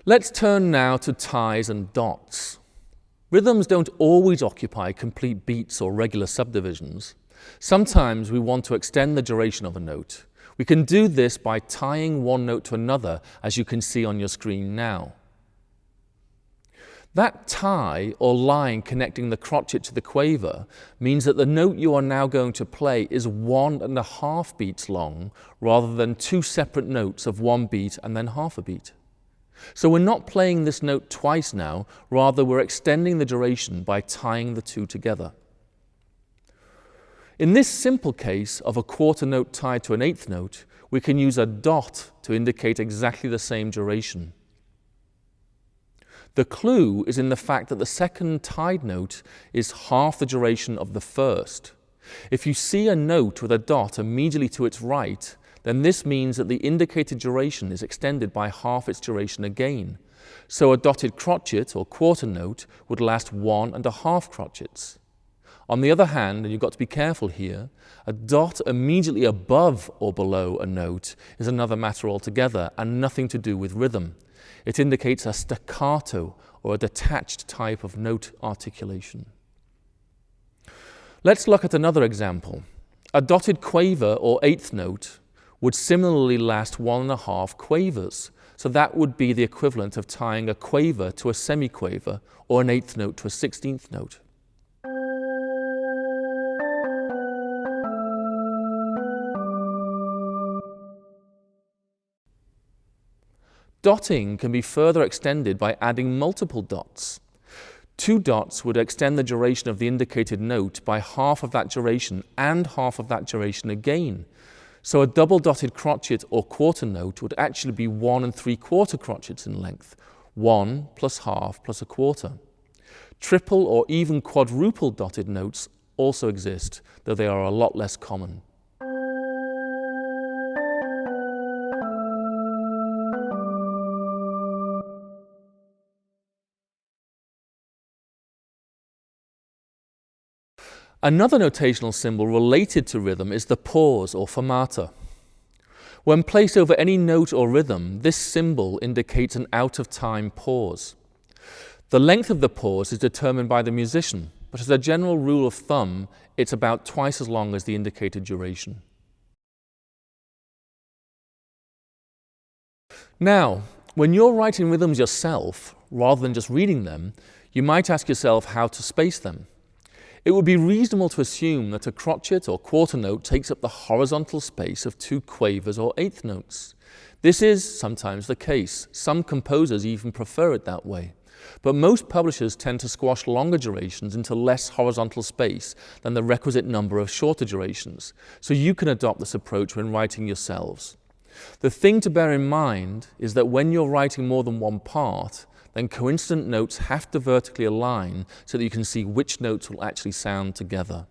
Let's turn now to ties and dots. Rhythms don't always occupy complete beats or regular subdivisions. Sometimes we want to extend the duration of a note. We can do this by tying one note to another, as you can see on your screen now. That tie or line connecting the crotchet to the quaver means that the note you are now going to play is 1.5 beats long rather than two separate notes of 1 beat and then half a beat. So we're not playing this note twice now, rather we're extending the duration by tying the two together. In this simple case of a quarter note tied to an eighth note, we can use a dot to indicate exactly the same duration. The clue is in the fact that the second tied note is half the duration of the first. If you see a note with a dot immediately to its right, then this means that the indicated duration is extended by half its duration again. So a dotted crotchet or quarter note would last 1.5 crotchets. On the other hand, and you've got to be careful here, a dot immediately above or below a note is another matter altogether and nothing to do with rhythm. It indicates a staccato or a detached type of note articulation. Let's look at another example. A dotted quaver or eighth note would similarly last 1.5 quavers. So that would be the equivalent of tying a quaver to a semiquaver or an eighth note to a 16th note. Dotting can be further extended by adding multiple dots. 2 dots would extend the duration of the indicated note by half of that duration and half of that duration again. So a double dotted crotchet or quarter note would actually be 1 3/4 crotchets in length, 1 plus half plus a quarter. Triple or even quadruple dotted notes also exist, though they are a lot less common. Another notational symbol related to rhythm is the pause or fermata. When placed over any note or rhythm, this symbol indicates an out-of-time pause. The length of the pause is determined by the musician, but as a general rule of thumb, it's about twice as long as the indicated duration. Now, when you're writing rhythms yourself, rather than just reading them, you might ask yourself how to space them. It would be reasonable to assume that a crotchet or quarter note takes up the horizontal space of 2 quavers or eighth notes. This is sometimes the case. Some composers even prefer it that way. But most publishers tend to squash longer durations into less horizontal space than the requisite number of shorter durations. So you can adopt this approach when writing yourselves. The thing to bear in mind is that when you're writing more than one part, then coincident notes have to vertically align so that you can see which notes will actually sound together.